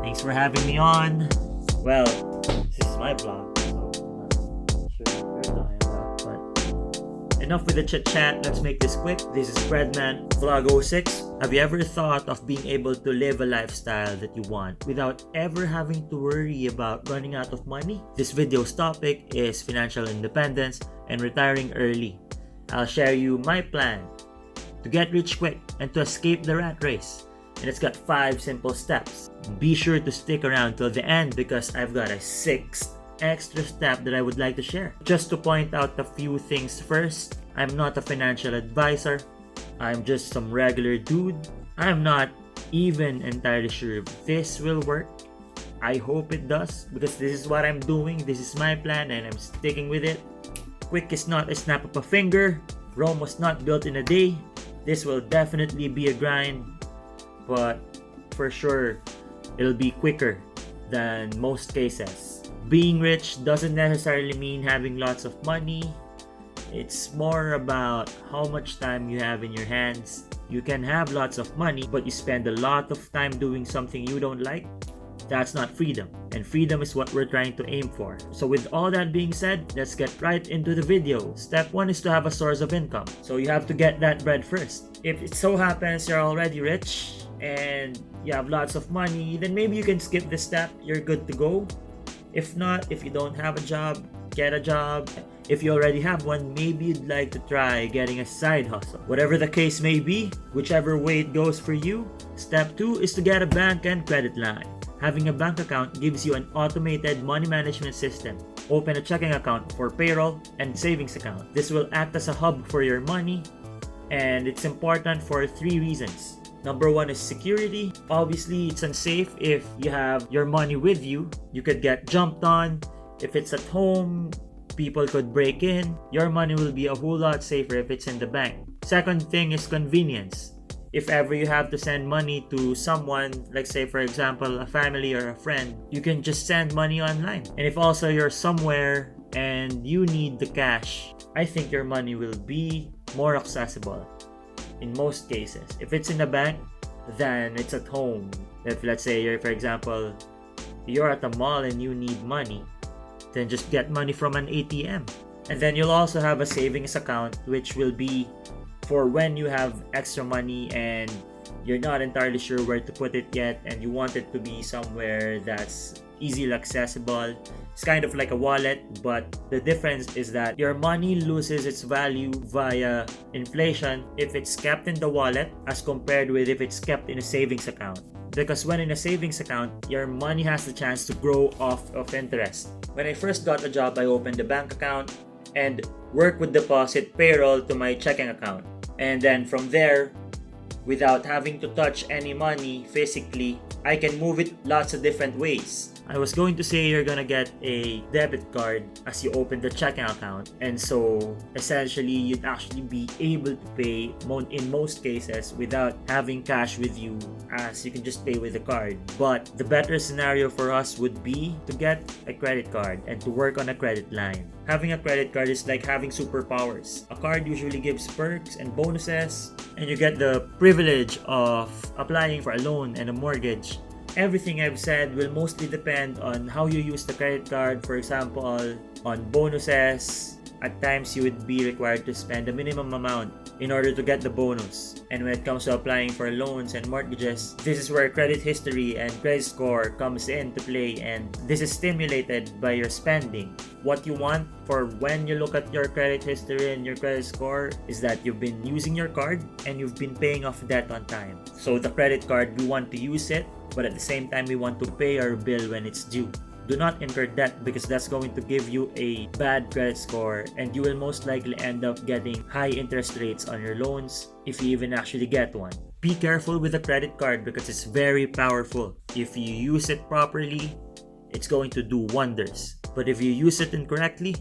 Thanks for having me on. Well, this is my vlog, so I'm not sure what you're talking about, but enough with the chit chat. Let's make this quick. This is Bread Man, vlog 06. Have you ever thought of being able to live a lifestyle that you want without ever having to worry about running out of money? This video's topic is financial independence and retiring early. I'll share you my plan to get rich quick and to escape the rat race. And it's got 5 simple steps. Be sure to stick around till the end because I've got a 6th extra step that I would like to share. Just to point out a few things first, I'm not a financial advisor. I'm just some regular dude. I'm not even entirely sure if this will work. I hope it does because this is what I'm doing. This is my plan and I'm sticking with it. Quick is not a snap of a finger. Rome was not built in a day. This will definitely be a grind, but for sure it'll be quicker than most cases. Being rich doesn't necessarily mean having lots of money. It's more about how much time you have in your hands. You can have lots of money, but you spend a lot of time doing something you don't like. That's not freedom, and freedom is what we're trying to aim for. So with all that being said, let's get right into the video. Step 1 is to have a source of income. So you have to get that bread first. If it so happens you're already rich and you have lots of money, then maybe you can skip this step. You're good to go. If not, if you don't have a job, get a job. If you already have one, maybe you'd like to try getting a side hustle. Whatever the case may be, whichever way it goes for you, step 2 is to get a bank and credit line. Having a bank account gives you an automated money management system. Open a checking account for payroll and savings account. This will act as a hub for your money, and it's important for 3 reasons. Number 1 is security. Obviously, it's unsafe if you have your money with you. You could get jumped on. If it's at home, people could break in. Your money will be a whole lot safer if it's in the bank. Second thing is convenience. If ever you have to send money to someone, like say for example a family or a friend, you can just send money online. And if also you're somewhere and you need the cash, I think your money will be more accessible in most cases. If it's in the bank, then it's at home. If let's say you're, for example, you're at a mall and you need money, then just get money from an ATM. And then you'll also have a savings account, which will be for when you have extra money and you're not entirely sure where to put it yet and you want it to be somewhere that's easily accessible. It's kind of like a wallet, but the difference is that your money loses its value via inflation if it's kept in the wallet as compared with if it's kept in a savings account. Because when in a savings account, your money has the chance to grow off of interest. When I first got a job, I opened a bank account and work would deposit payroll to my checking account. And then from there, without having to touch any money physically, I can move it lots of different ways. I was going to say you're gonna get a debit card as you open the checking account, and so essentially you'd actually be able to pay in most cases without having cash with you, as you can just pay with the card. But the better scenario for us would be to get a credit card and to work on a credit line. Having a credit card is like having superpowers. A card usually gives perks and bonuses, and you get the privilege of applying for a loan and a mortgage. Everything I've said will mostly depend on how you use the credit card. For example, on bonuses, at times you would be required to spend a minimum amount in order to get the bonus. And when it comes to applying for loans and mortgages, this is where credit history and credit score comes into play, and this is stimulated by your spending. What you want for when you look at your credit history and your credit score is that you've been using your card and you've been paying off debt on time. So the credit card, we want to use it, but at the same time we want to pay our bill when it's due. Do not incur debt because that's going to give you a bad credit score, and you will most likely end up getting high interest rates on your loans if you even actually get one. Be careful with the credit card because it's very powerful. If you use it properly, it's going to do wonders. But if you use it incorrectly,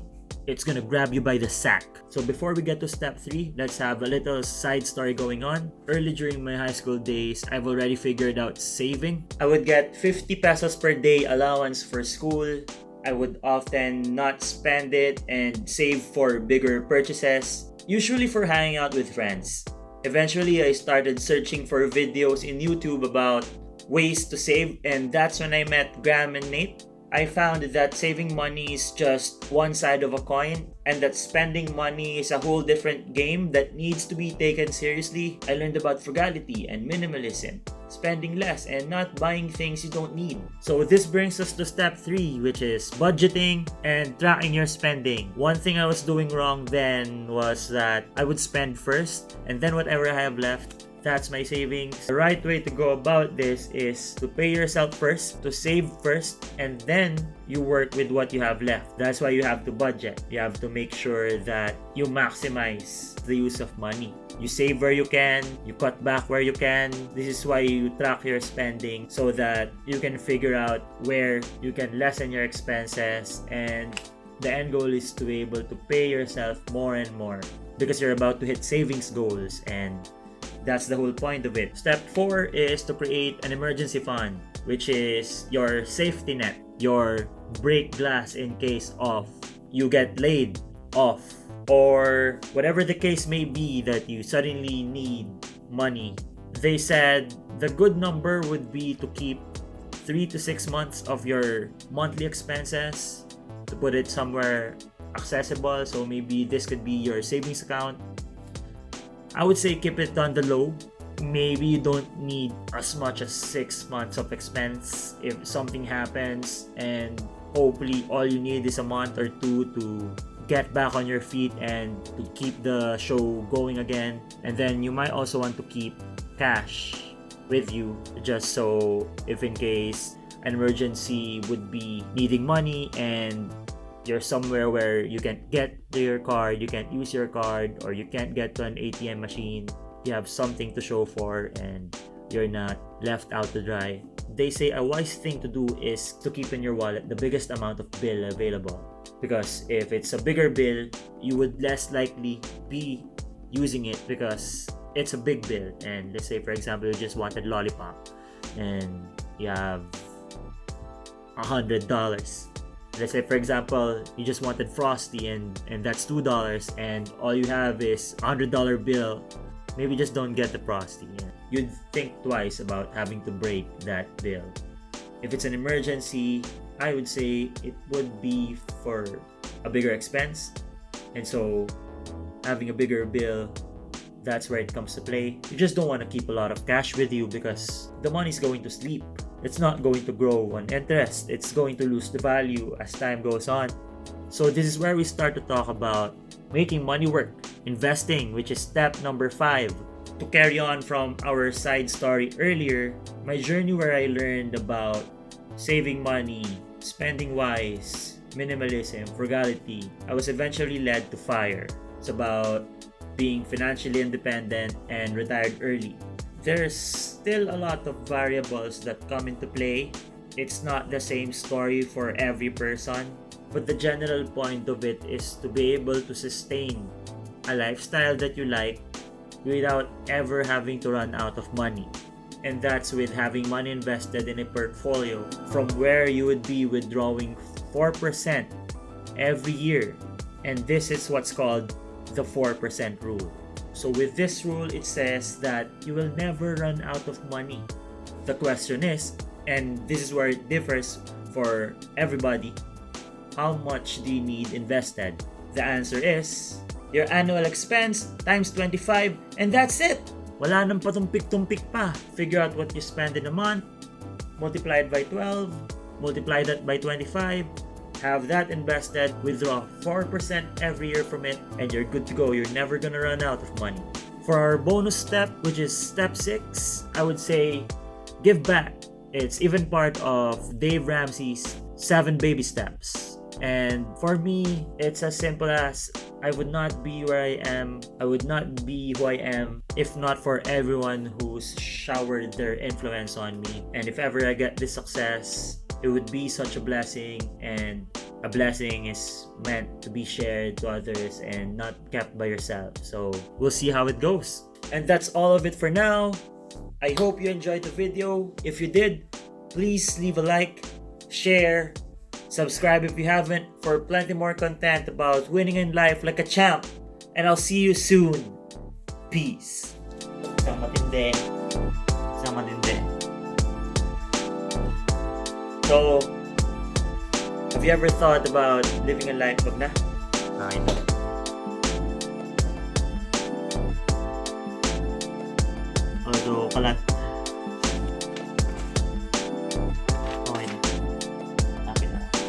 it's gonna grab you by the sack. So before we get to step 3, let's have a little side story going on. Early during my high school days, I've already figured out saving. I would get 50 pesos per day allowance for school. I would often not spend it and save for bigger purchases, usually for hanging out with friends. Eventually, I started searching for videos in YouTube about ways to save, and that's when I met Graham and Nate. I found that saving money is just one side of a coin, and that spending money is a whole different game that needs to be taken seriously. I learned about frugality and minimalism, spending less and not buying things you don't need. So this brings us to step 3, which is budgeting and tracking your spending. One thing I was doing wrong then was that I would spend first, and then whatever I have left, that's my savings. The right way to go about this is to pay yourself first, to save first, and then you work with what you have left. That's why you have to budget. You have to make sure that you maximize the use of money. You save where you can, you cut back where you can. This is why you track your spending so that you can figure out where you can lessen your expenses, and the end goal is to be able to pay yourself more and more because you're about to hit savings goals, and that's the whole point of it. Step 4 is to create an emergency fund, which is your safety net, your break glass in case of you get laid off, or whatever the case may be that you suddenly need money. They said the good number would be to keep 3 to 6 months of your monthly expenses, to put it somewhere accessible. So maybe this could be your savings account. I would say keep it on the low. Maybe you don't need as much as 6 months of expense if something happens, and hopefully all you need is a month or 2 to get back on your feet and to keep the show going again. And then you might also want to keep cash with you, just so if in case an emergency would be needing money and you're somewhere where you can't get to your card, you can't use your card, or you can't get to an ATM machine, you have something to show for and you're not left out to dry. They say a wise thing to do is to keep in your wallet the biggest amount of bill available, because if it's a bigger bill, you would less likely be using it because it's a big bill. And let's say for example you just wanted lollipop and you have $100. Let's say for example you just wanted Frosty and that's $2, and all you have is $100 bill. Maybe just don't get the Frosty. You'd think twice about having to break that bill. If it's an emergency, I would say it would be for a bigger expense, and so having a bigger bill, that's where it comes to play. You just don't want to keep a lot of cash with you because the money's going to sleep. It's not going to grow on interest. It's going to lose the value as time goes on. So this is where we start to talk about making money work, investing, which is step number 5. To carry on from our side story earlier, my journey where I learned about saving money, spending wise, minimalism, frugality, I was eventually led to F.I.R.E. It's about being financially independent and retired early. There's still a lot of variables that come into play. It's not the same story for every person, but the general point of it is to be able to sustain a lifestyle that you like without ever having to run out of money. And that's with having money invested in a portfolio from where you would be withdrawing 4% every year. And this is what's called the 4% rule. So with this rule, it says that you will never run out of money. The question is, and this is where it differs for everybody, how much do you need invested? The answer is your annual expense times 25, and that's it. Wala nang patumpik-tumpik pa. Figure out what you spend in a month, multiply it by 12, multiply that by 25, have that invested, withdraw 4% every year from it, and you're good to go. You're never gonna run out of money. For our bonus step, which is step 6, I would say give back. It's even part of Dave Ramsey's 7 baby steps. And for me, it's as simple as I would not be where I am, I would not be who I am if not for everyone who's showered their influence on me. And if ever I get this success, it would be such a blessing, and a blessing is meant to be shared to others and not kept by yourself. So we'll see how it goes. And that's all of it for now. I hope you enjoyed the video. If you did, please leave a like, share, subscribe if you haven't for plenty more content about winning in life like a champ. And I'll see you soon. Peace. Isang matindi. So, have you ever thought about living a life? Wag na. Okay na.